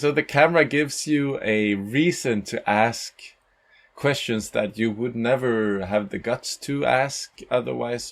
So the camera gives you a reason to ask questions that you would never have the guts to ask otherwise.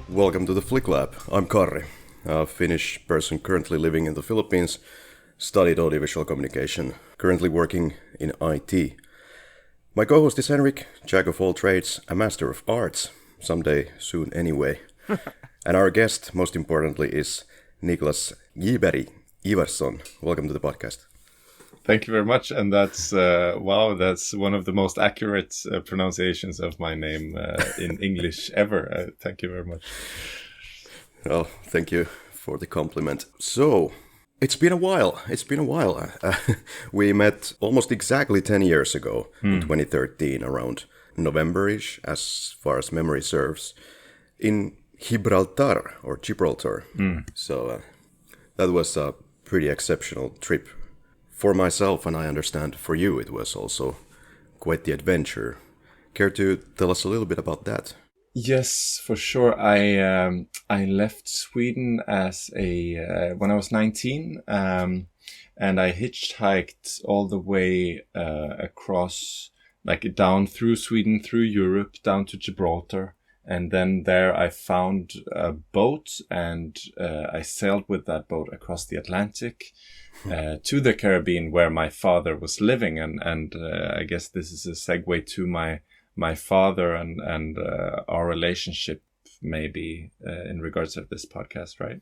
Welcome to the Flick Lab. I'm Karri, a Finnish person currently living in the Philippines, studied audiovisual communication, currently working in IT. My co-host is Henrik, jack of all trades, a master of arts, someday soon anyway. And our guest, most importantly, is Niklas Gyberg Ivarsson. Welcome to the podcast. Thank you very much. And that's, that's one of the most accurate pronunciations of my name in English ever. Thank you very much. Oh, thank you for the compliment. So, it's been a while. We met almost exactly 10 years ago in 2013, around November-ish, as far as memory serves, in Gibraltar. So, that was a pretty exceptional trip. For myself, and I understand for you, it was also quite the adventure. Care to tell us a little bit about that? Yes, for sure. I left Sweden when I was 19, and I hitchhiked all the way across, down through Sweden, through Europe, down to Gibraltar. And then there I found a boat, and I sailed with that boat across the Atlantic to the Caribbean, where my father was living. And I guess this is a segue to my father and our relationship, maybe in regards to this podcast, right?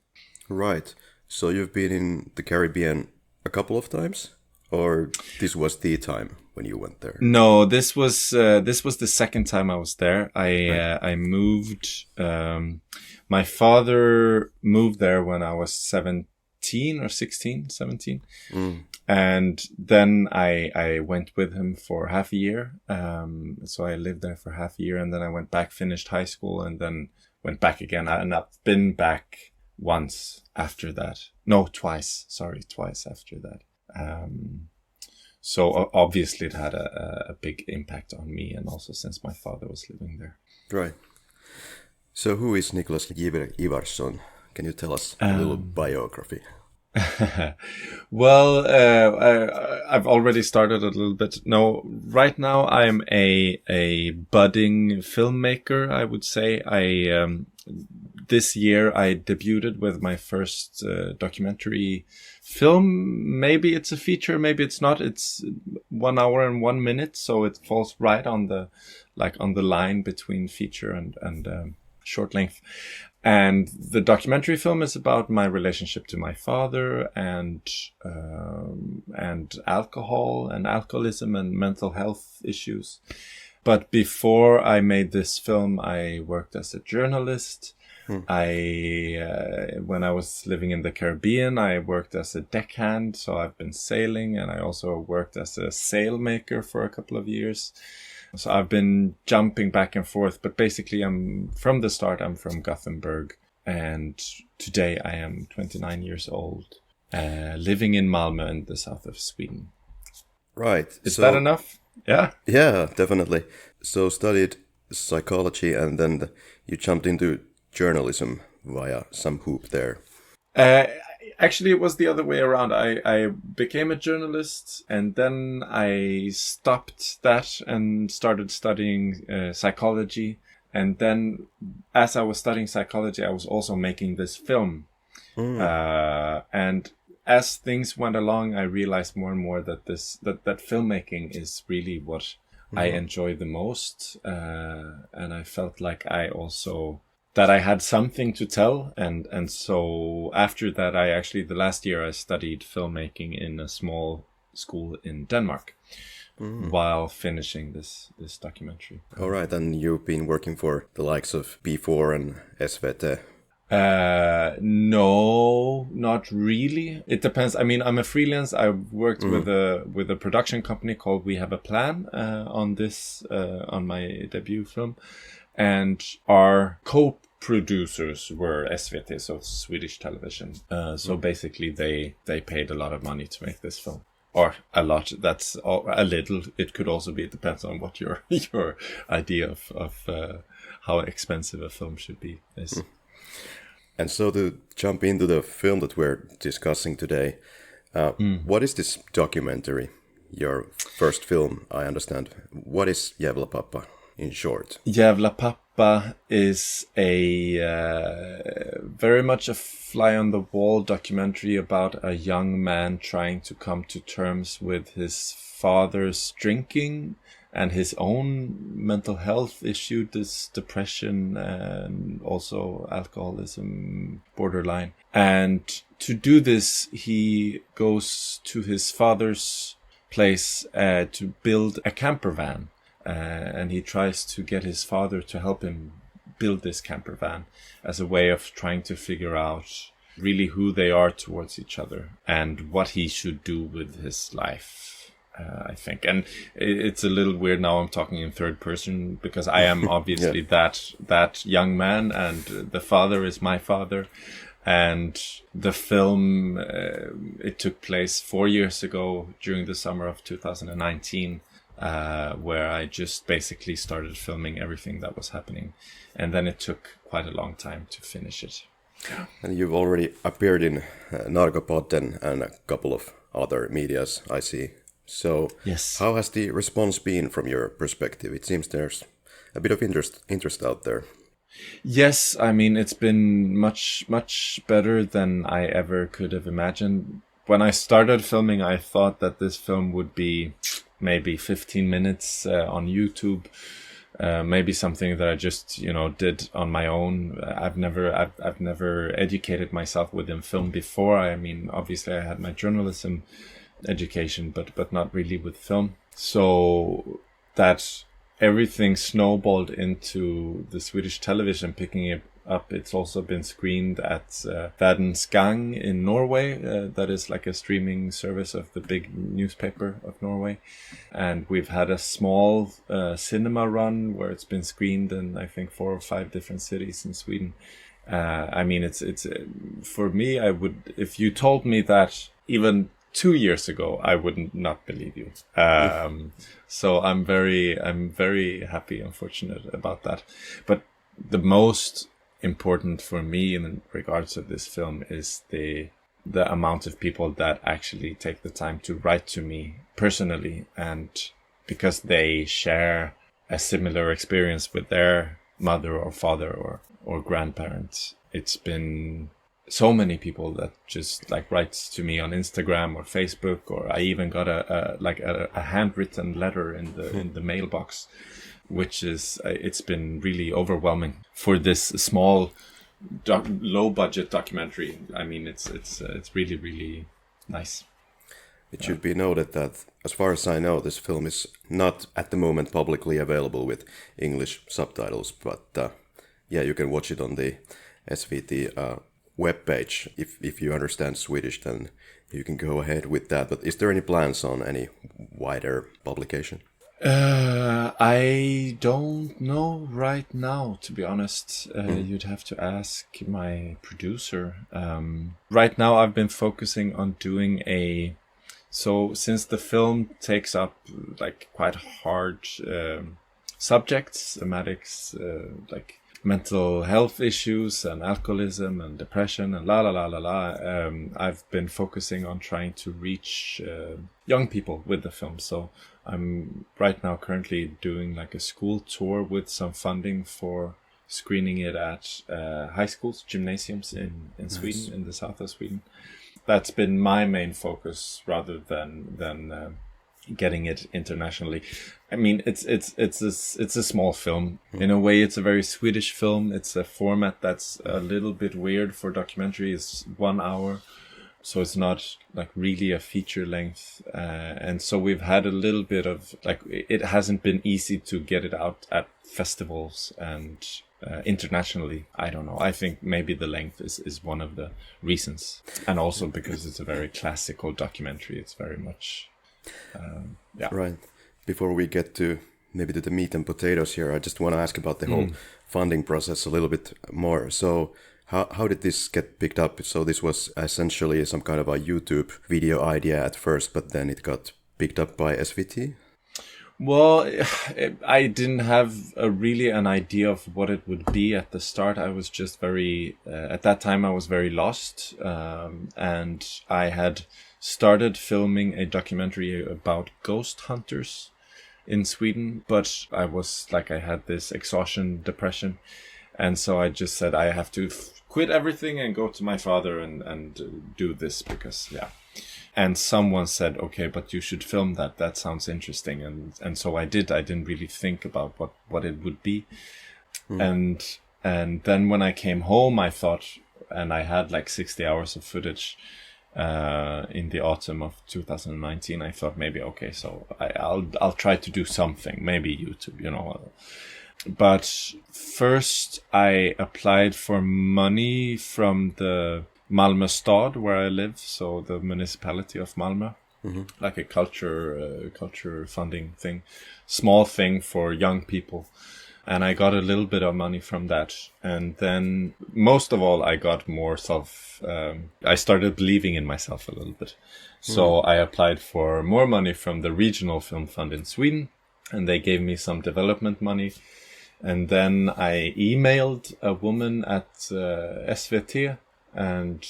Right. So you've been in the Caribbean a couple of times, or this was the time when you went there? No, this was the second time I was there. I moved. My father moved there when I was 17 or 16, 17. And then I went with him for half a year. So I lived there for half a year, and then I went back, finished high school, and then went back again. And I've been back once after that. No, twice. Sorry, twice after that. So obviously it had a big impact on me, and also since my father was living there. Right. So who is Niklas Gyberg Ivarsson? Can you tell us a little biography? Well, I've already started a little bit. No, right now I'm a budding filmmaker, I would say. This year I debuted with my first documentary film. Maybe it's a feature, maybe it's not. It's 1 hour and 1 minute, so it falls right on the line between feature and short length. And the documentary film is about my relationship to my father and alcohol and alcoholism and mental health issues. But before I made this film, I worked as a journalist. When I was living in the Caribbean, I worked as a deckhand, so I've been sailing, and I also worked as a sailmaker for a couple of years. So I've been jumping back and forth, but basically I'm from Gothenburg, and today I am 29 years old, living in Malmö in the south of Sweden. Right. Is that enough? Yeah? Yeah, definitely. So studied psychology, and then you jumped into journalism via some hoop there. Actually, it was the other way around. I became a journalist, and then I stopped that and started studying psychology. And then as I was studying psychology, I was also making this film. And as things went along, I realized more and more that that filmmaking is really what I enjoy the most. And I felt like that I had something to tell. And so after that, the last year I studied filmmaking in a small school in Denmark while finishing this documentary. All right. And you've been working for the likes of B4 and SVT. No, not really. It depends. I mean, I'm a freelance. I've worked with a production company called We Have a Plan on my debut film. And our producers were SVT, so Swedish television. So basically they paid a lot of money to make this film. Or a lot, that's a little. It could also be, it depends on what your idea of how expensive a film should be is. And so to jump into the film that we're discussing today, what is this documentary? Your first film, I understand. What is Jävla, pappa in short? Jävla, pappa is a very much a fly-on-the-wall documentary about a young man trying to come to terms with his father's drinking and his own mental health issue, this depression and also alcoholism borderline. And to do this, he goes to his father's place to build a camper van. And he tries to get his father to help him build this camper van as a way of trying to figure out really who they are towards each other and what he should do with his life. I think, and it's a little weird now. I'm talking in third person because I am obviously that young man, and the father is my father. And the film it took place 4 years ago during the summer of 2019, where I just basically started filming everything that was happening, and then it took quite a long time to finish it. And you've already appeared in Narkopodden and a couple of other medias, I see. So, yes. How has the response been from your perspective? It seems there's a bit of interest out there. Yes, I mean, it's been much better than I ever could have imagined. When I started filming, I thought that this film would be maybe 15 minutes on YouTube, maybe something that I just did on my own. I've never educated myself within film before. I mean, obviously, I had my journalism education, but not really with film. So that everything snowballed into the Swedish television picking it up. It's also been screened at Verdens Gang in Norway. That is like a streaming service of the big newspaper of Norway. And we've had a small cinema run where it's been screened in, I think, 4 or 5 different cities in Sweden. I mean, it's for me, if you told me that even 2 years ago, I would not believe you. So I'm very happy and fortunate about that. But the most important for me in regards to this film is the amount of people that actually take the time to write to me personally, and because they share a similar experience with their mother or father or grandparents. It's been so many people that just like writes to me on Instagram or Facebook, or I even got a handwritten letter in the mailbox, which is it's been really overwhelming for this small low budget documentary. I mean, it's really nice. It should be noted that, as far as I know, this film is not at the moment publicly available with English subtitles, but you can watch it on the SVT webpage. If you understand Swedish, then you can go ahead with that. But is there any plans on any wider publication? I don't know right now, to be honest. You'd have to ask my producer. Right now I've been focusing on doing so since the film takes up like quite hard subjects, thematics, like mental health issues and alcoholism and depression and I've been focusing on trying to reach young people with the film. So I'm right now currently doing like a school tour with some funding for screening it at high schools, gymnasiums in nice. Sweden, in the south of Sweden. That's been my main focus rather than getting it internationally. I mean, it's a small film. In a way, it's a very Swedish film. It's a format that's a little bit weird for documentary. It's 1 hour, so it's not like really a feature length. And so we've had a little bit of like, it hasn't been easy to get it out at festivals and internationally. I don't know. I think maybe the length is one of the reasons, and also because it's a very classical documentary. It's very much. Right. Before we get to maybe to the meat and potatoes here, I just want to ask about the whole funding process a little bit more. So how did this get picked up? So this was essentially some kind of a YouTube video idea at first, but then it got picked up by SVT? Well, I didn't have really an idea of what it would be at the start. I was just at that time I was very lost. And I had started filming a documentary about ghost hunters in Sweden, but I had this exhaustion, depression. And so I just said, I have to quit everything and go to my father and do this because, yeah. And someone said, okay, but you should film that. That sounds interesting. And so I did. I didn't really think about what it would be. And then when I came home, I thought, and I had like 60 hours of footage in the autumn of 2019. I thought maybe, okay, so I'll try to do something, maybe YouTube, But first I applied for money from the Malmö stad where I live, so the municipality of Malmö, like a culture funding thing, small thing for young people. And I got a little bit of money from that. And then most of all, I got more I started believing in myself a little bit. So I applied for more money from the regional film fund in Sweden, and they gave me some development money. And then I emailed a woman at SVT, and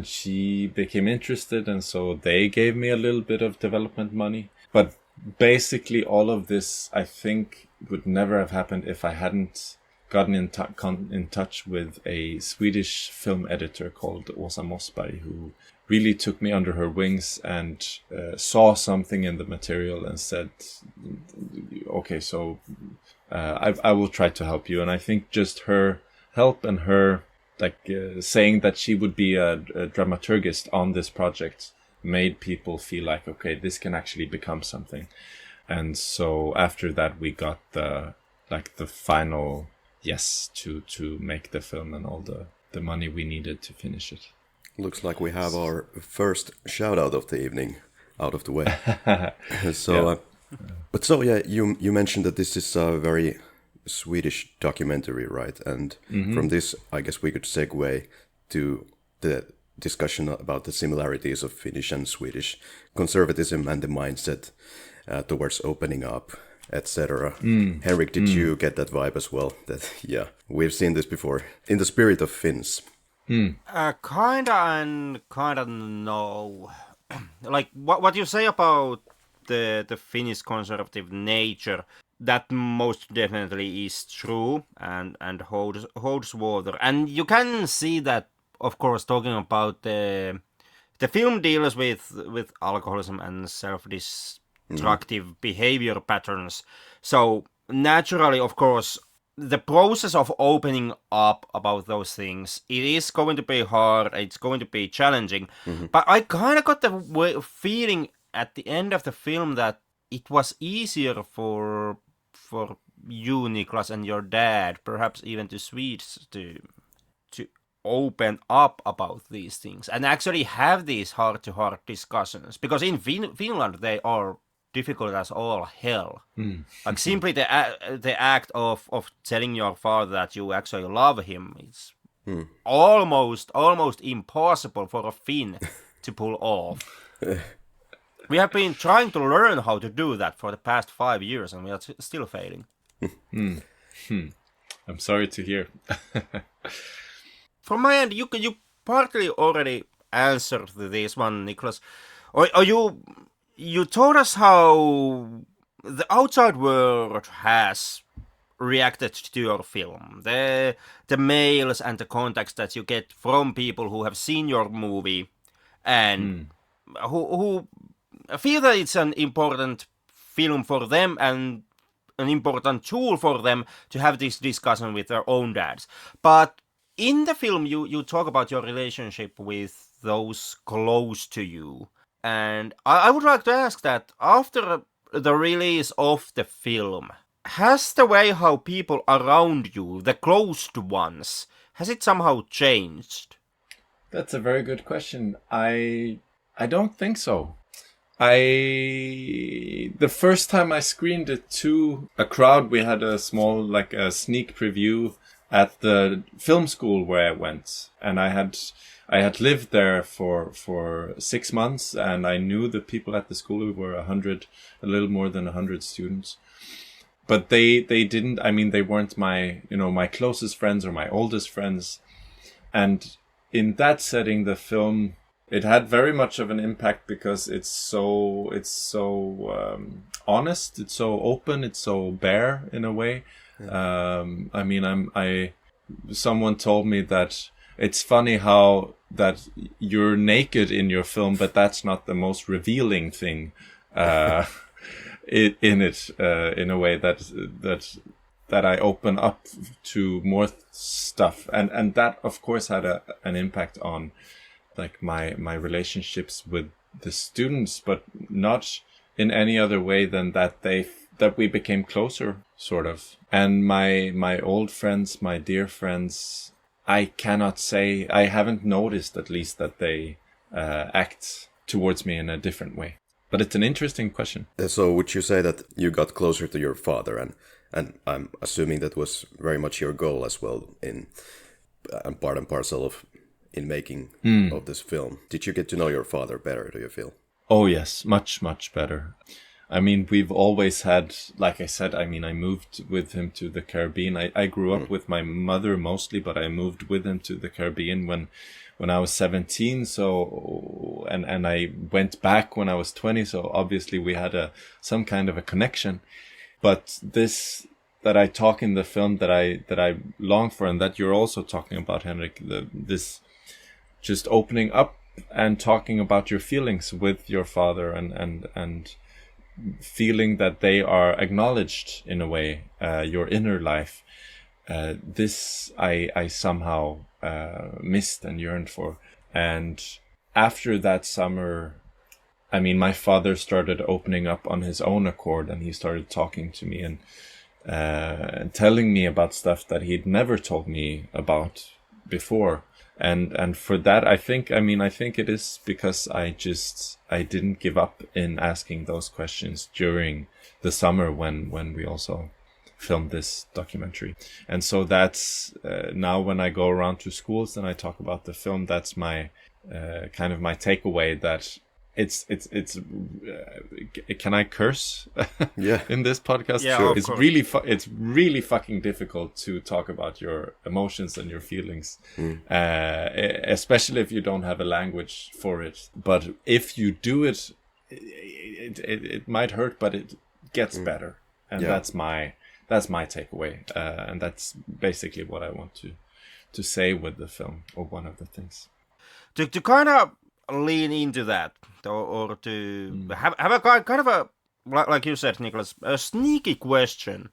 she became interested, and so they gave me a little bit of development money. But basically all of this, I think, would never have happened if I hadn't gotten in touch with a Swedish film editor called Åsa Mossberg, who really took me under her wings and saw something in the material and said, okay, so I will try to help you. And I think just her help and her saying that she would be a dramaturgist on this project made people feel like, okay, this can actually become something. And so after that, we got the final yes to make the film and all the money we needed to finish it. Looks like we have our first shout out of the evening out of the way. You mentioned that this is a very Swedish documentary, right? And from this, I guess we could segue to the discussion about the similarities of Finnish and Swedish conservatism and the mindset towards opening up, etc. Henrik, did you get that vibe as well? That, yeah, we've seen this before. In the spirit of Finns. Kinda and kinda no. Like what you say about the Finnish conservative nature, that most definitely is true and holds water. And you can see that, of course, talking about the film deals with alcoholism and self-destructive behavior patterns. So naturally, of course, the process of opening up about those things, it is going to be hard, it's going to be challenging. But I kind of got the feeling at the end of the film that it was easier for you, Niklas, and your dad, perhaps even to Swedes, to open up about these things and actually have these heart-to-heart discussions. Because in Finland, they are difficult as all hell. Like simply the act of telling your father that you actually love him is almost impossible for a Finn to pull off. We have been trying to learn how to do that for the past 5 years, and we are still failing. I'm sorry to hear. From my end, you partly already answered this one, Niklas. Or you told us how the outside world has reacted to your film. The mails and the contacts that you get from people who have seen your movie and who feel that it's an important film for them and an important tool for them to have this discussion with their own dads. But in the film, you talk about your relationship with those close to you. And I would like to ask that after the release of the film, has the way how people around you, the closed ones, has it somehow changed? That's a very good question. I don't think so. The first time I screened it to a crowd, we had a small, like a sneak preview at the film school where I went, and I had lived there for 6 months, and I knew the people at the school. We were a little more than 100 students. But they didn't, I mean, they weren't my closest friends or my oldest friends. And in that setting, the film, it had very much of an impact because it's so honest, it's so open, it's so bare in a way. Yeah. I mean, someone told me that it's funny how that you're naked in your film, but that's not the most revealing thing in a way that I open up to more stuff, and that of course had an impact on like my relationships with the students, but not in any other way than that we became closer, sort of. And my old friends, my dear friends, I cannot say, I haven't noticed at least that they act towards me in a different way. But it's an interesting question. So would you say that you got closer to your father, and I'm assuming that was very much your goal as well and part and parcel of in making of this film. Did you get to know your father better, do you feel? Oh yes, much, much better. I mean, we've always had, like I said, I mean, I moved with him to the Caribbean. I grew up with my mother mostly, but I moved with him to the Caribbean when I was 17. So, and I went back when I was 20. So obviously we had some kind of a connection. But this that I talk in the film that I long for, and that you're also talking about, Henrik, this just opening up and talking about your feelings with your father and feeling that they are acknowledged in a way, your inner life. This I somehow missed and yearned for. And after that summer, I mean, my father started opening up on his own accord, and he started talking to me and telling me about stuff that he'd never told me about before. And for that, I think it is because I didn't give up in asking those questions during the summer when we also filmed this documentary. And so that's now when I go around to schools and I talk about the film, that's my kind of my takeaway, that it's can I curse yeah in this podcast? Yeah, sure. It's really fucking difficult to talk about your emotions and your feelings, especially if you don't have a language for it. But if you do it, it might hurt, but it gets better, and that's my takeaway, and that's basically what I want to say with the film, or one of the things. To kind of lean into that, or to have a kind of a, like you said, Niklas, a sneaky question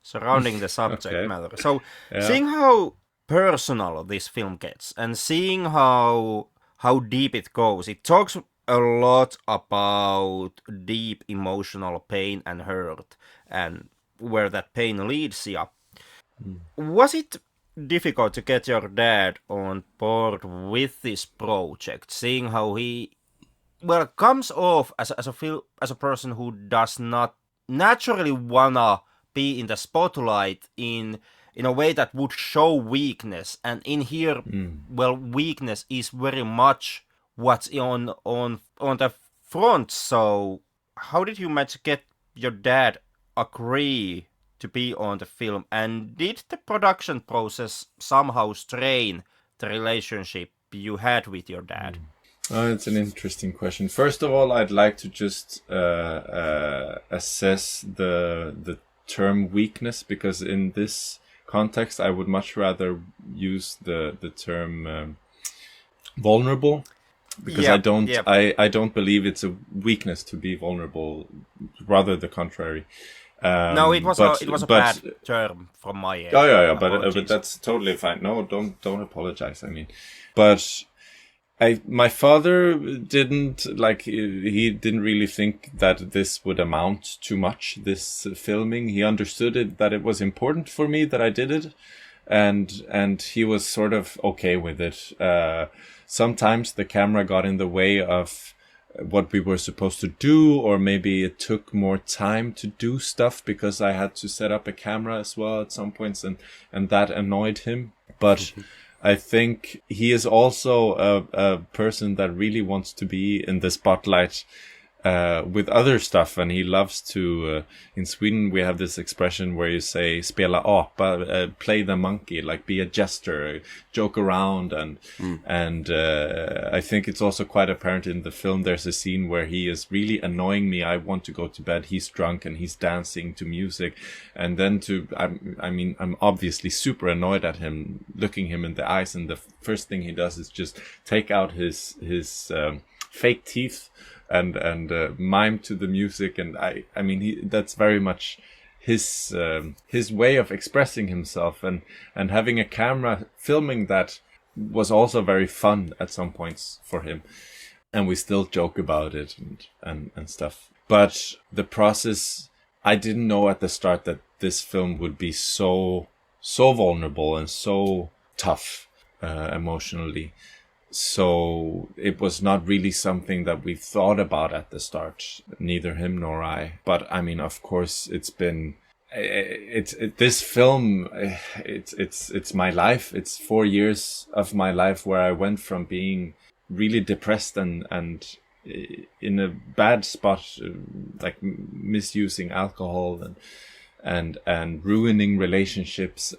surrounding the subject matter. So, seeing how personal this film gets, and seeing how deep it goes, it talks a lot about deep emotional pain and hurt, and where that pain leads you. Was it difficult to get your dad on board with this project, seeing how he comes off as a person who does not naturally wanna be in the spotlight in a way that would show weakness, and in here weakness is very much what's on the front. So how did you manage to get your dad agree to be on the film, and did the production process somehow strain the relationship you had with your dad? It's an interesting question. First of all, I'd like to just assess the term weakness, because in this context I would much rather use the term vulnerable, because I don't believe it's a weakness to be vulnerable, rather the contrary. No, it was a bad term from my end. But that's totally fine. No, don't apologize. I mean, but my father didn't he didn't really think that this would amount to much, this filming. He understood that it was important for me that I did it, and he was sort of okay with it. Sometimes the camera got in the way of what we were supposed to do, or maybe it took more time to do stuff because I had to set up a camera as well at some points, and that annoyed him. But I think he is also a person that really wants to be in the spotlight with other stuff, and he loves to in Sweden we have this expression where you say spela apa, play the monkey, like be a jester, joke around, and I think it's also quite apparent in the film. There's a scene where he is really annoying me. I want to go to bed, he's drunk and he's dancing to music, and then I'm obviously super annoyed at him, looking him in the eyes, and the first thing he does is just take out his fake teeth and mime to the music, and I mean that's very much his way of expressing himself, and having a camera filming that was also very fun at some points for him, and we still joke about it and stuff. But the process, I didn't know at the start that this film would be so vulnerable and so tough emotionally. So it was not really something that we thought about at the start, neither him nor I. But I mean, of course, it's this film. It's my life. It's 4 years of my life where I went from being really depressed and in a bad spot, like misusing alcohol and ruining relationships,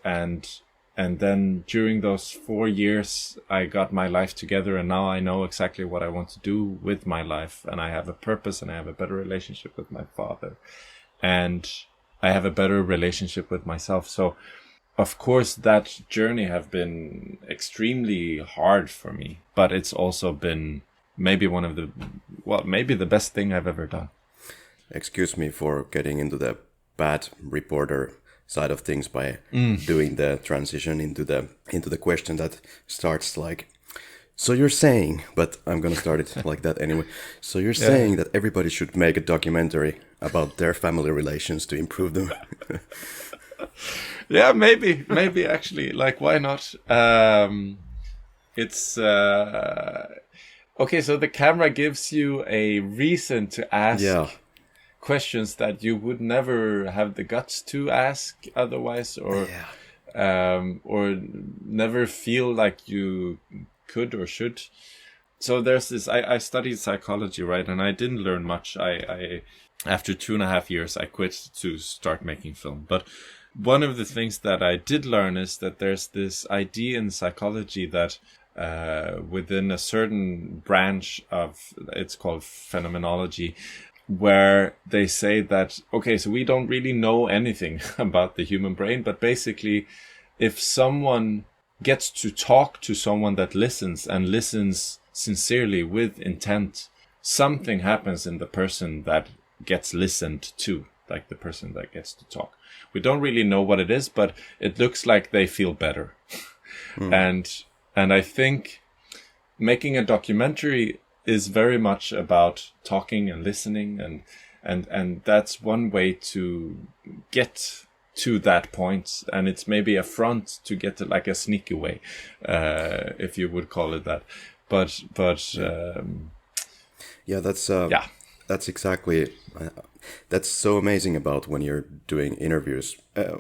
and then during those 4 years, I got my life together, and now I know exactly what I want to do with my life, and I have a purpose, and I have a better relationship with my father, and I have a better relationship with myself. So, of course, that journey have been extremely hard for me, but it's also been maybe maybe the best thing I've ever done. Excuse me for getting into the bad reporter side of things by doing the transition into the question that starts like, so you're saying, but I'm gonna start it like that anyway. So you're saying that everybody should make a documentary about their family relations to improve them. Yeah, maybe actually, like, why not? It's okay. So the camera gives you a reason to ask questions that you would never have the guts to ask otherwise, or never feel like you could or should. So there's this, I studied psychology, right? And I didn't learn much. I after 2.5 years, I quit to start making film. But one of the things that I did learn is that there's this idea in psychology that within a certain branch of, it's called phenomenology, where they say that, okay, so we don't really know anything about the human brain, but basically if someone gets to talk to someone that listens and listens sincerely with intent, something happens in the person that gets listened to, like the person that gets to talk. We don't really know what it is, but it looks like they feel better. And I think making a documentary is very much about talking and listening, and that's one way to get to that point, and it's maybe a front to get to, like a sneaky way, if you would call it that. But that's exactly that's so amazing about when you're doing interviews.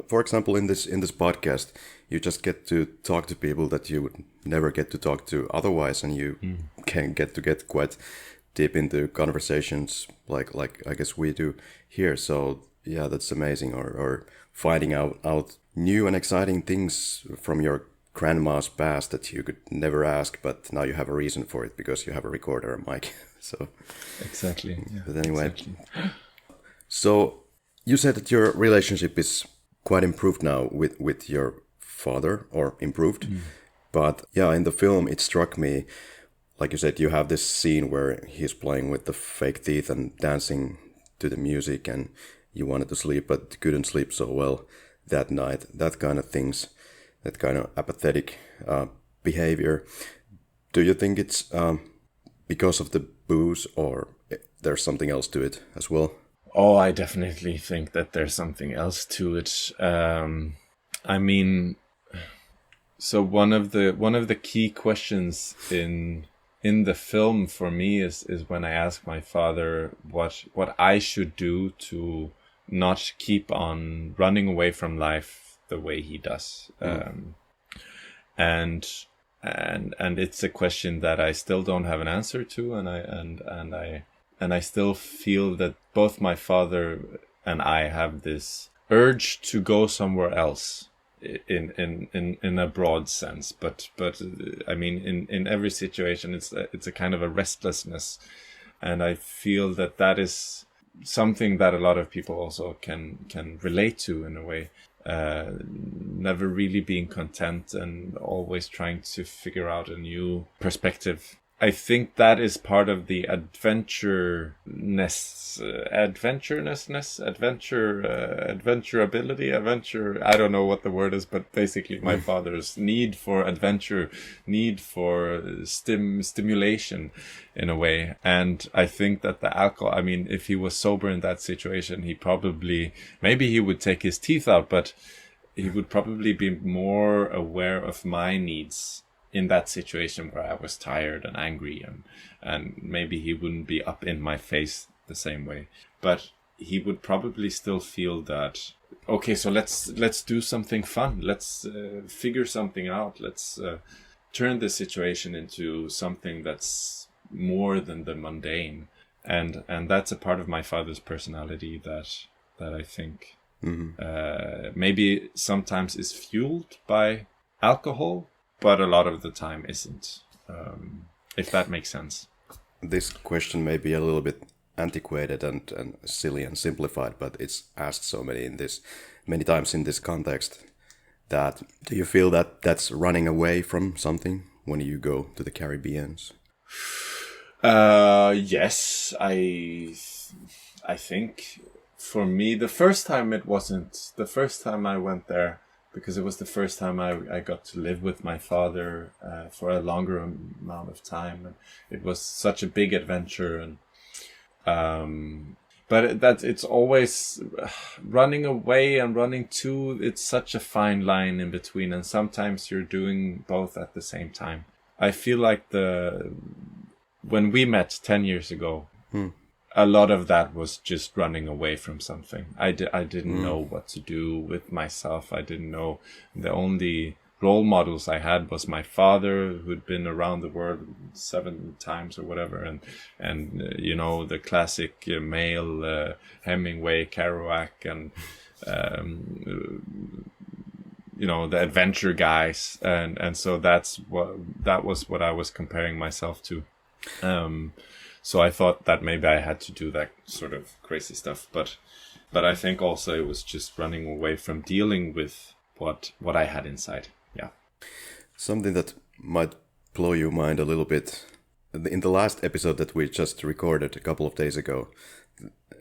For example, in this podcast, you just get to talk to people that you would never get to talk to otherwise, and you can get quite deep into conversations like I guess we do here. So yeah, that's amazing. Or finding out new and exciting things from your grandma's past that you could never ask, but now you have a reason for it because you have a recorder and mic. So exactly. Yeah, but anyway, exactly. So you said that your relationship is quite improved now with your father, or improved. But yeah, in the film it struck me, like you said, you have this scene where he's playing with the fake teeth and dancing to the music, and you wanted to sleep but couldn't sleep so well that night. That kind of things, that kind of apathetic behavior. Do you think it's because of the booze, or there's something else to it as well? Oh, I definitely think that there's something else to it. I mean, so one of the key questions in in the film for me is when I ask my father what I should do to not keep on running away from life the way he does. And it's a question that I still don't have an answer to, and I still feel that both my father and I have this urge to go somewhere else in a broad sense, but I mean in every situation it's a kind of a restlessness, and I feel that is something that a lot of people also can relate to in a way. Never really being content and always trying to figure out a new perspective. I think that is part of the adventurability. I don't know what the word is, but basically my father's need for adventure, need for stimulation in a way. And I think that the alcohol, I mean, if he was sober in that situation, maybe he would take his teeth out, but he would probably be more aware of my needs in that situation where I was tired and angry, and maybe he wouldn't be up in my face the same way, but he would probably still feel that, okay, so let's do something fun. Let's figure something out. Let's turn this situation into something that's more than the mundane. And that's a part of my father's personality that I think maybe sometimes is fueled by alcohol, but a lot of the time isn't, if that makes sense. This question may be a little bit antiquated and silly and simplified, but it's asked so many times in this context. That do you feel that that's running away from something when you go to the Caribbeans? Yes, I think for me the first time it wasn't. The first time I went there, because it was the first time I got to live with my father for a longer amount of time, and it was such a big adventure. And but it's always running away and running to. It's such a fine line in between, and sometimes you're doing both at the same time. I feel like when we met 10 years ago, a lot of that was just running away from something. I didn't know what to do with myself. I didn't know. The only role models I had was my father, who'd been around the world 7 times or whatever, and you know, the classic male Hemingway, Kerouac, and you know, the adventure guys, and so that was what I was comparing myself to. So I thought that maybe I had to do that sort of crazy stuff, but I think also it was just running away from dealing with what I had inside. Yeah. Something that might blow your mind a little bit. In the last episode that we just recorded a couple of days ago,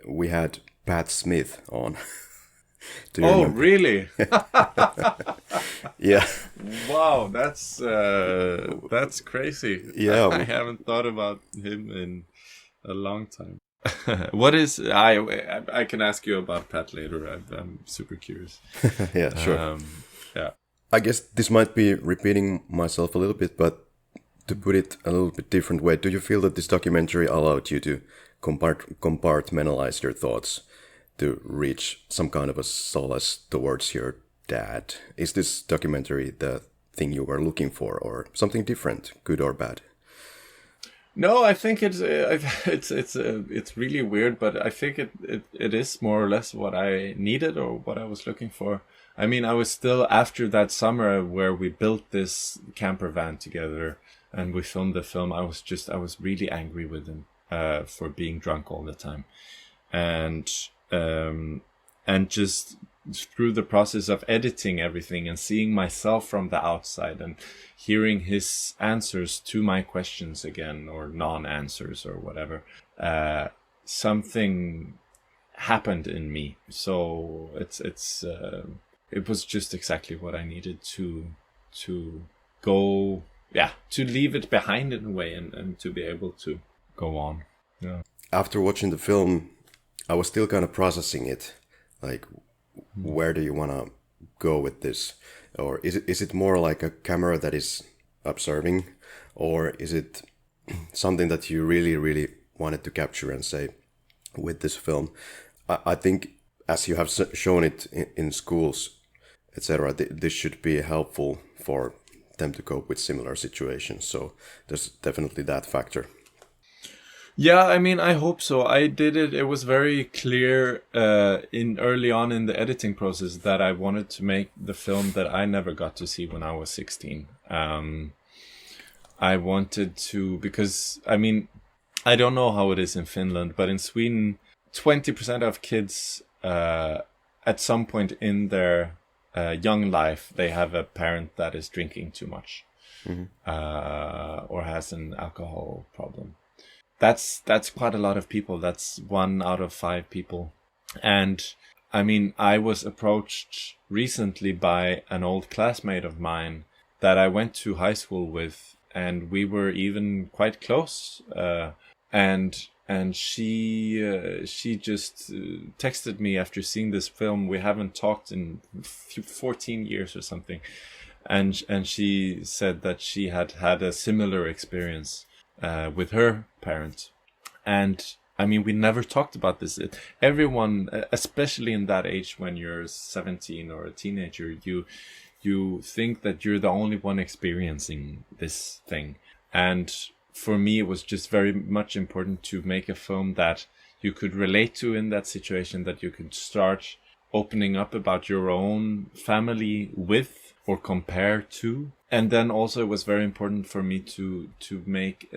we had Pat Smith on. Oh, really? Yeah. Wow, that's crazy. Yeah. I haven't thought about him in a long time. What is I can ask you about Pat later. I'm super curious. Yeah, sure. Yeah. I guess this might be repeating myself a little bit, but to put it a little bit different way, do you feel that this documentary allowed you to compartmentalize your thoughts to reach some kind of a solace towards your dad? Is this documentary the thing you were looking for, or something different, good or bad? No, I think it's really weird, but I think it is more or less what I needed or what I was looking for. I mean, I was still, after that summer where we built this camper van together and we filmed the film, I was really angry with him for being drunk all the time, and just through the process of editing everything and seeing myself from the outside and hearing his answers to my questions again, or non-answers or whatever, something happened in me. So it was just exactly what I needed to go, to leave it behind in a way, and to be able to go on. Yeah. After watching the film, I was still kind of processing it, like, where do you want to go with this? Or is it more like a camera that is observing, or is it something that you really, really wanted to capture and say with this film. I think, as you have shown it in schools, etc., this should be helpful for them to cope with similar situations. So there's definitely that factor. Yeah, I mean, I hope so. I did it. It was very clear in early on in the editing process that I wanted to make the film that I never got to see when I was 16. I wanted to, because, I mean, I don't know how it is in Finland, but in Sweden, 20% of kids at some point in their young life, they have a parent that is drinking too much, or has an alcohol problem. That's quite a lot of people. That's 1 out of 5 people. And I mean, I was approached recently by an old classmate of mine that I went to high school with, and we were even quite close. And she just texted me after seeing this film. We haven't talked in 14 years or something. And she said that she had had a similar experience with her parents. And I mean, we never talked about this. Everyone, especially in that age when you're 17 or a teenager, you think that you're the only one experiencing this thing. And for me, it was just very much important to make a film that you could relate to in that situation, that you could start opening up about your own family with or compare to. And then also it was very important for me to make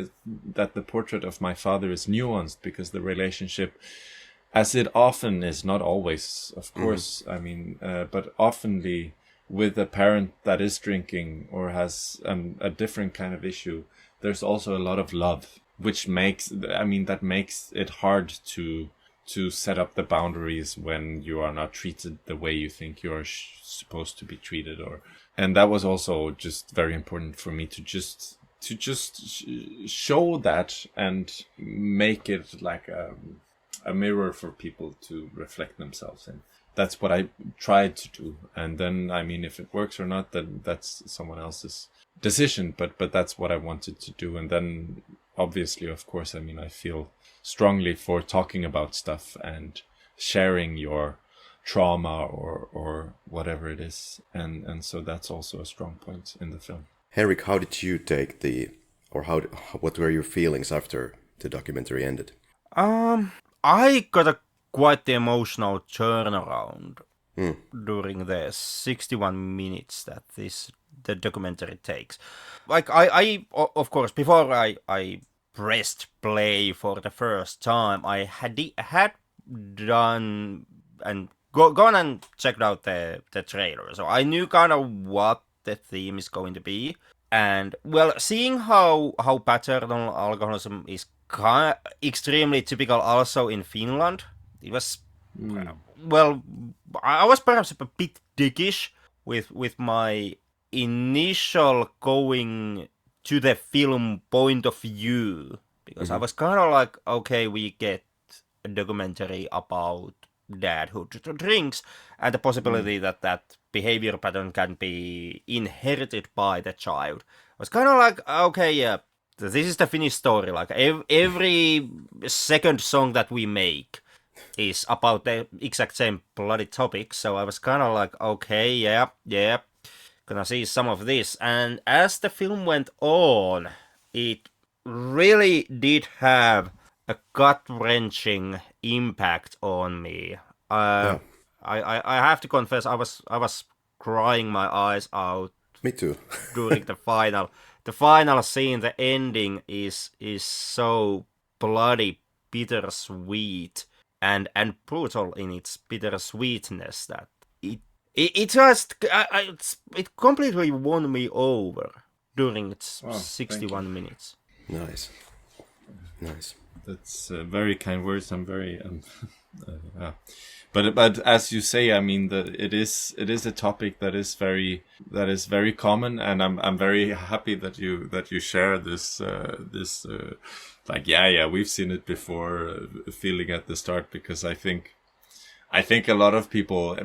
that the portrait of my father is nuanced, because the relationship, as it often is, not always, of course, I mean, but oftenly with a parent that is drinking or has a different kind of issue, there's also a lot of love, which makes, I mean, that makes it hard to set up the boundaries when you are not treated the way you think you're supposed to be treated. And that was also just very important for me to just show that and make it like a mirror for people to reflect themselves in. That's what I tried to do. And then, I mean, if it works or not, then that's someone else's decision. But that's what I wanted to do. And then, obviously, of course, I mean, I feel strongly for talking about stuff and sharing your trauma or whatever it is. And so that's also a strong point in the film. Henrik, how did you take what were your feelings after the documentary ended? I got quite the emotional turnaround during the 61 minutes that the documentary takes. Like I of course, before I pressed play for the first time, I had done and gone and checked out the trailer, so I knew kind of what the theme is going to be. And well, seeing how paternal alcoholism is extremely typical also in Finland, it was well, I was perhaps a bit dickish with my initial going to the film point of view, because I was kind of like, okay, we get a documentary about dad who drinks, and the possibility that behavior pattern can be inherited by the child. I was kind of like, okay, yeah, this is the Finnish story. Like every second song that we make is about the exact same bloody topic. So I was kind of like, okay, yeah, gonna see some of this. And as the film went on, it really did have a gut-wrenching impact on me. I have to confess, I was crying my eyes out. Me too. During the final scene. The ending is so bloody bittersweet and brutal in its bittersweetness that it just it completely won me over during its 61 minutes. Nice. That's very kind words. I'm very but as you say, I mean, it is a topic that is very common, and I'm very happy that you share this like we've seen it before feeling at the start, because I think a lot of people,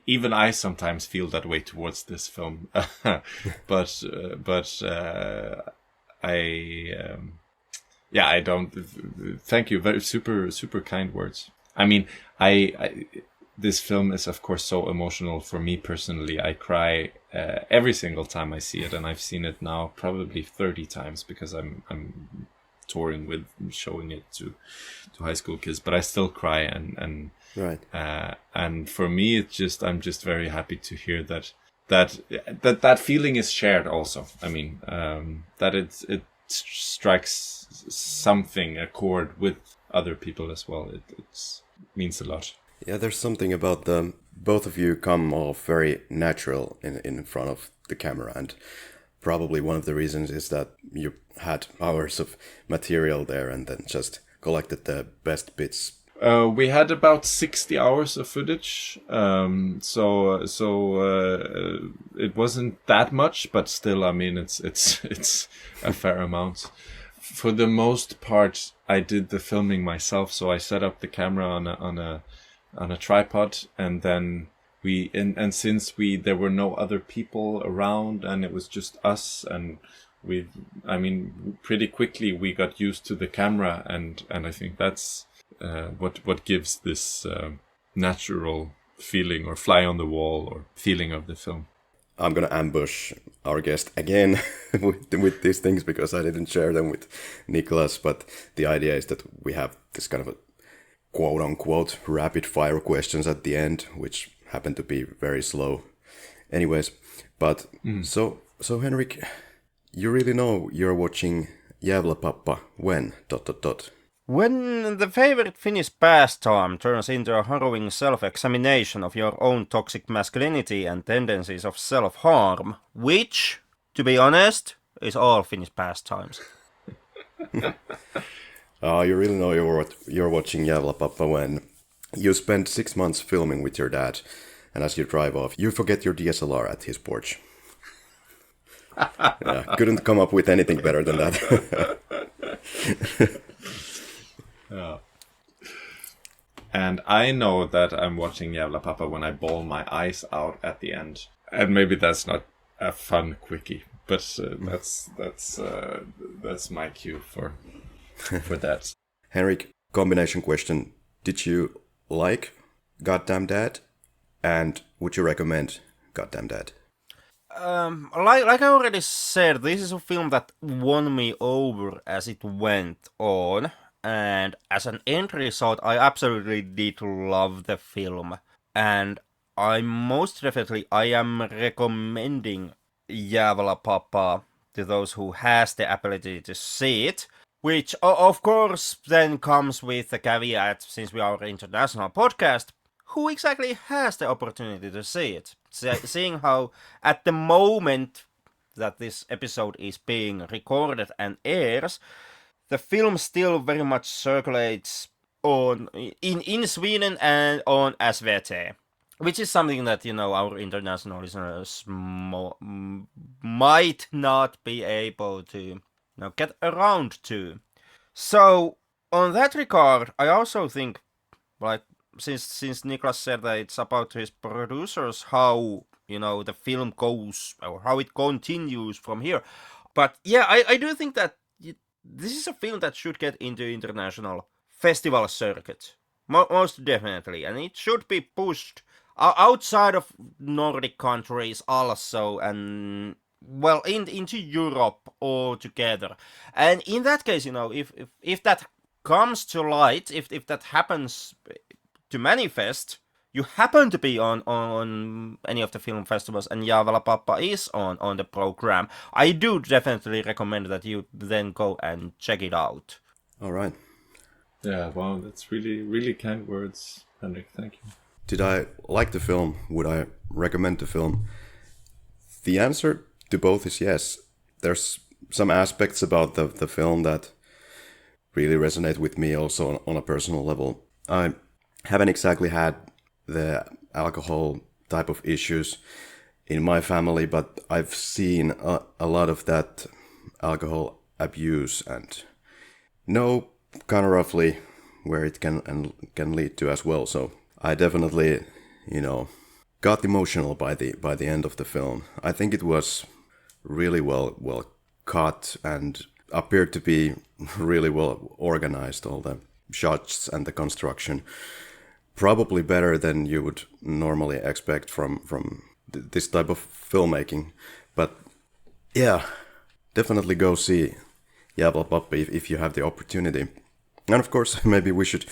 even I sometimes feel that way towards this film, but Yeah, I don't. Thank you. Very super, super kind words. I mean, I this film is of course so emotional for me personally. I cry every single time I see it, and I've seen it now probably 30 times because I'm touring with showing it to high school kids. But I still cry, and Right. and for me, I'm just very happy to hear that feeling is shared also. I mean, that it strikes something, a chord with other people as well. It means a lot. Yeah, there's something about the both of you come off very natural in front of the camera, and probably one of the reasons is that you had hours of material there and then just collected the best bits. We had about 60 hours of footage, so it wasn't that much, but still, I mean, it's a fair amount. For the most part, I did the filming myself, so I set up the camera on a tripod, and then and since there were no other people around, and it was just us, and pretty quickly we got used to the camera, and I think that's what gives this natural feeling or fly on the wall or feeling of the film. I'm gonna ambush our guest again with these things because I didn't share them with Niklas, but the idea is that we have this kind of a quote-unquote rapid-fire questions at the end, which happen to be very slow. Anyways, but so Henrik, you really know you're watching Jävla, pappa when ... When the favorite Finnish pastime turns into a harrowing self-examination of your own toxic masculinity and tendencies of self-harm, which, to be honest, is all Finnish pastimes. You really know you're watching Jävla, pappa when you spend 6 months filming with your dad, and as you drive off, you forget your DSLR at his porch. Yeah, couldn't come up with anything better than that. Yeah. And I know that I'm watching Jävla, pappa when I bawl my eyes out at the end. And maybe that's not a fun quickie, but that's my cue for that. Henrik, combination question. Did you like Goddamn Dad? And would you recommend Goddamn Dad? Like I already said, this is a film that won me over as it went on. And as an end result, I absolutely did love the film. And I am recommending Jävla, pappa to those who has the ability to see it. Which, of course, then comes with the caveat, since we are an international podcast, who exactly has the opportunity to see it? Seeing how, at the moment that this episode is being recorded and airs, the film still very much circulates in Sweden and on SVT, which is something that, our international listeners might not be able to get around to. So, on that regard, I also think, like, since Niklas said that it's about his producers, how, the film goes, or how it continues from here. But yeah, I do think that this is a film that should get into international festival circuit, most definitely, and it should be pushed outside of Nordic countries also, and well, into Europe altogether. And in that case, if that comes to light, if that happens to manifest, you happen to be on any of the film festivals and Jävla, pappa is on the program, I do definitely recommend that you then go and check it out. All right. Yeah, wow, that's really, really kind words, Henrik. Thank you. Did I like the film? Would I recommend the film? The answer to both is yes. There's some aspects about the film that really resonate with me also on a personal level. I haven't exactly had the alcohol type of issues in my family, but I've seen a lot of that alcohol abuse and know kind of roughly where it can lead to as well. So I definitely, got emotional by the end of the film. I think it was really well cut and appeared to be really well organized, all the shots and the construction. Probably better than you would normally expect from this type of filmmaking. But yeah, definitely go see Jävla pappa if you have the opportunity. And of course, maybe we should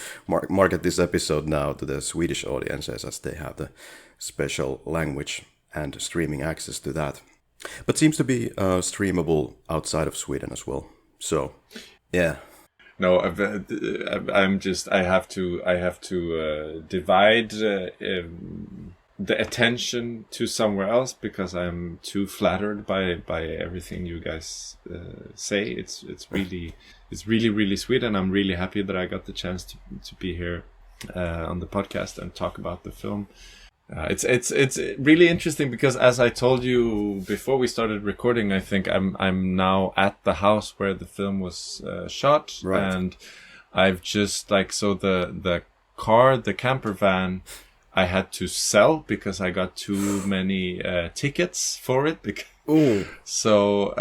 market this episode now to the Swedish audiences, as they have the special language and streaming access to that. But seems to be streamable outside of Sweden as well. So, yeah. No, I have to divide the attention to somewhere else because I'm too flattered by everything you guys say. It's really sweet, and I'm really happy that I got the chance to be here on the podcast and talk about the film. It's really interesting because, as I told you before we started recording, I think I'm now at the house where the film was shot, right. And I've just the camper van, I had to sell because I got too many tickets for it. So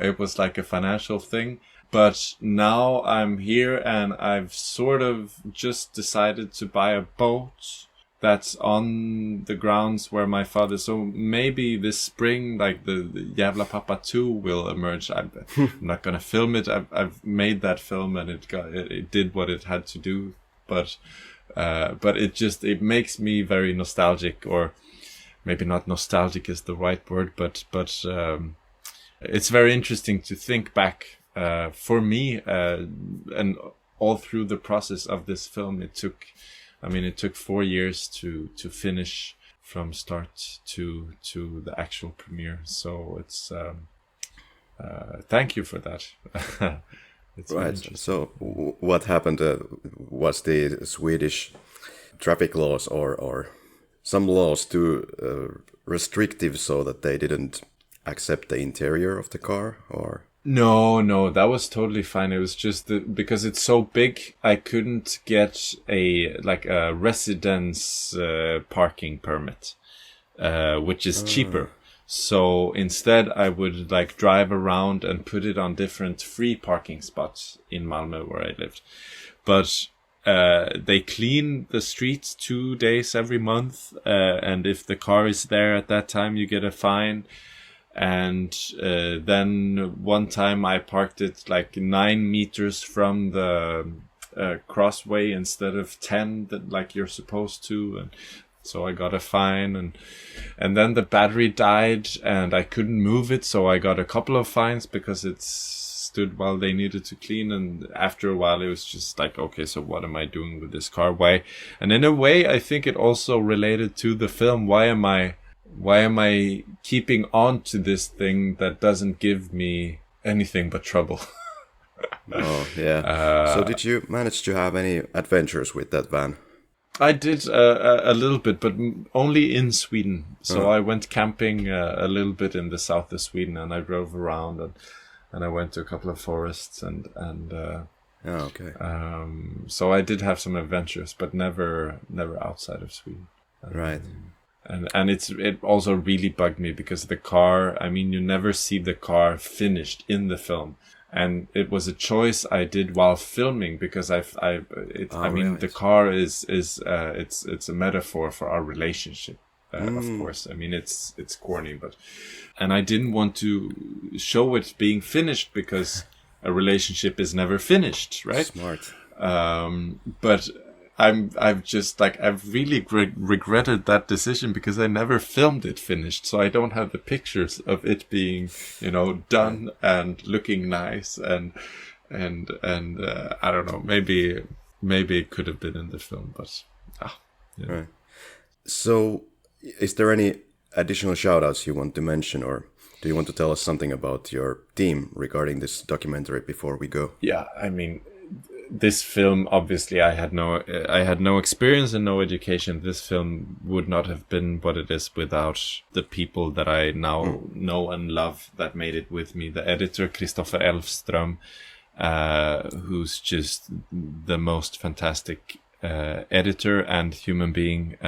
it was like a financial thing. But now I'm here and I've sort of just decided to buy a boat that's on the grounds where my father. So maybe this spring, like the Jävla Pappa 2 will emerge. I'm not gonna film it. I've made that film and it did what it had to do. But it makes me very nostalgic, or maybe not nostalgic is the right word, but it's very interesting to think back for me and all through the process of this film. It took 4 years to finish from start to the actual premiere. So it's thank you for that. It's right. So what happened? Was the Swedish traffic laws or some laws too restrictive so that they didn't accept the interior of the car, or? No, that was totally fine. It was just because it's so big, I couldn't get a residence parking permit, which is cheaper. So instead, I would drive around and put it on different free parking spots in Malmö where I lived. But they clean the streets 2 days every month, and if the car is there at that time, you get a fine. And then one time I parked it 9 meters from the crossway instead of 10 that you're supposed to, and so I got a fine. And then the battery died and I couldn't move it, so I got a couple of fines because it stood while they needed to clean. And after a while it was just okay, so what am I doing with this car? Why? And in a way I think it also related to the film. Why am I keeping on to this thing that doesn't give me anything but trouble? Oh, yeah. So did you manage to have any adventures with that van? I did a little bit, but only in Sweden. So I went camping a little bit in the south of Sweden, and I drove around and I went to a couple of forests and okay. So I did have some adventures, but never outside of Sweden. Right. And it also really bugged me because the car, you never see the car finished in the film. And it was a choice I did while filming because right. The car is it's a metaphor for our relationship, of course. It's corny, and I didn't want to show it being finished because a relationship is never finished, right? Smart. But I've really regretted that decision because I never filmed it finished, so I don't have the pictures of it being, done and looking nice and I don't know, maybe it could have been in the film, but yeah. Right. So, is there any additional shout-outs you want to mention, or do you want to tell us something about your team regarding this documentary before we go? Yeah, this film, obviously, I had no experience and no education. This film would not have been what it is without the people that I now know and love that made it with me. The editor, Kristoffer Elfström, who's just the most fantastic editor and human being.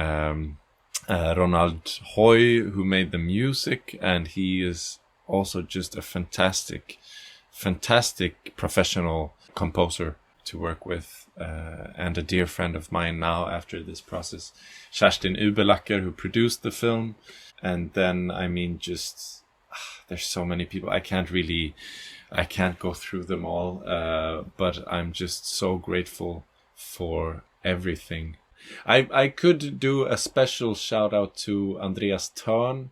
Ronald Hoy, who made the music, and he is also just a fantastic fantastic professional composer to work with, and a dear friend of mine now after this process, Kerstin Ubelacker, who produced the film. And then, I mean, just there's so many people. I can't go through them all, but I'm just so grateful for everything. I could do a special shout out to Andreas Törn,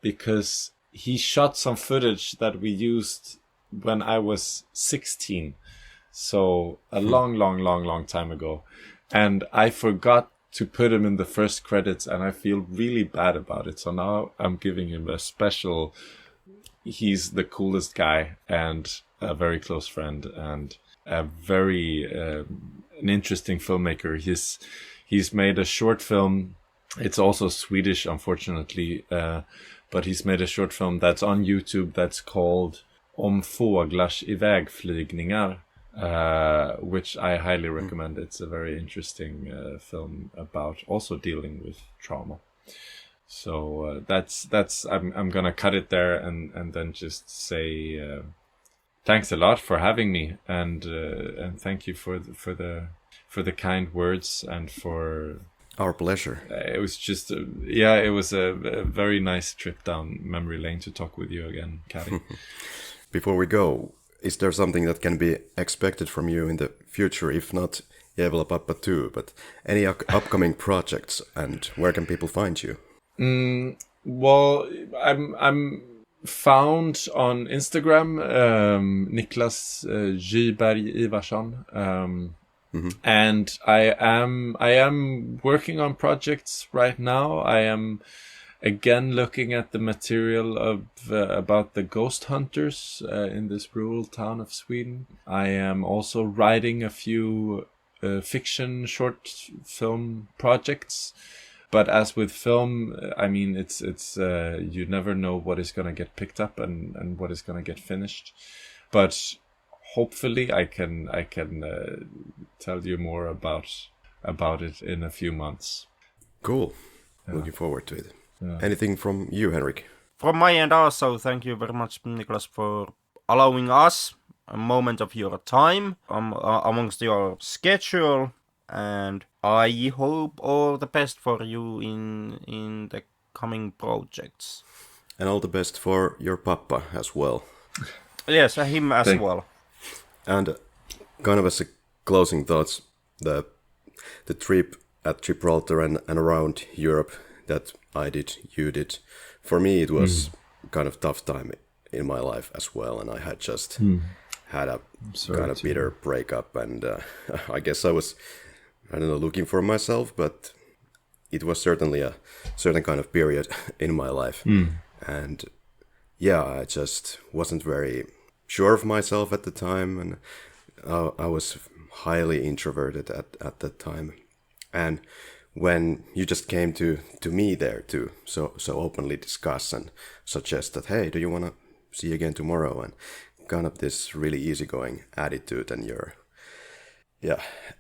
because he shot some footage that we used when I was 16. So a long time ago. And I forgot to put him in the first credits, and I feel really bad about it. So now I'm giving him a special. He's the coolest guy and a very close friend and a very an interesting filmmaker. He's made a short film. It's also Swedish, unfortunately, but he's made a short film that's on YouTube that's called Om fåglars ivägflygningar, which I highly recommend. It's a very interesting film about also dealing with trauma. So that's I'm gonna cut it there and then just say thanks a lot for having me, and thank you for the kind words and for our pleasure. It was just it was a very nice trip down memory lane to talk with you again, Karri. Before we go, is there something that can be expected from you in the future, if not Jävla, Pappa 2, but any upcoming projects, and where can people find you? Well, I'm found on Instagram, Niklas Gyberg Ivarsson, and I am working on projects right now. I am again looking at the material of about the ghost hunters in this rural town of Sweden. I am also writing a few fiction short film projects. But as with film, I mean, it's you never know what is going to get picked up and what is going to get finished. But hopefully, I can tell you more about it in a few months. Cool. Looking forward to it. Yeah. Anything from you, Henrik? From my end also, thank you very much, Niklas, for allowing us a moment of your time amongst your schedule. And I hope all the best for you in the coming projects. And all the best for your papa as well. Yes, him as well. And kind of as a closing thoughts, the trip at Gibraltar and around Europe that I did, you did, for me it was kind of tough time in my life as well. And I had just had a kind of bitter breakup, and I guess I was, I don't know, looking for myself, but it was certainly a certain kind of period in my life. And yeah, I just wasn't very sure of myself at the time, and I was highly introverted at that time. And when you just came to me there to so openly discuss and suggest that, hey, do you want to see you again tomorrow? And kind of this really easygoing attitude, and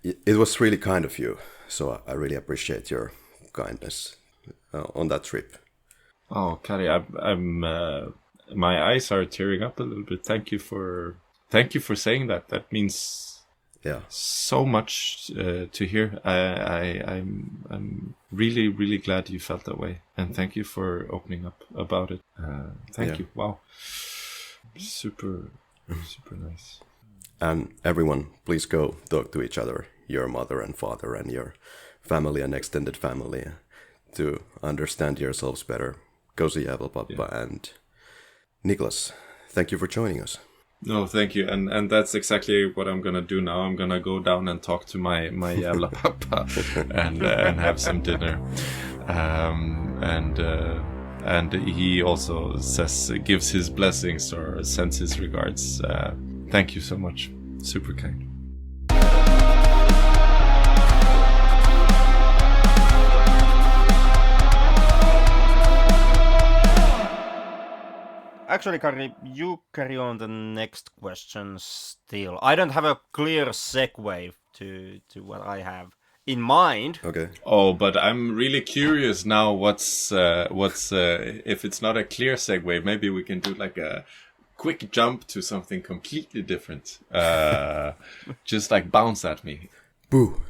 it was really kind of you. So I really appreciate your kindness on that trip. Oh, Karri, I'm my eyes are tearing up a little bit. Thank you for saying that. That means so much to hear. I'm really, really glad you felt that way, and thank you for opening up about it. Thank you. Wow, super nice. And everyone, please go talk to each other, your mother and father and your family and extended family, to understand yourselves better. Go see Jävla, Pappa. And Niklas, thank you for joining us. No, thank you. And that's exactly what I'm going to do now. I'm going to go down and talk to my Jävla Pappa and have some dinner. And he also gives his blessings or sends his regards. Thank you so much. Super kind. Actually, Karri, you carry on the next question still. I don't have a clear segue to what I have in mind. Okay. Oh, but I'm really curious now. What's if it's not a clear segue, maybe we can do like a quick jump to something completely different. Just like bounce at me. Boo.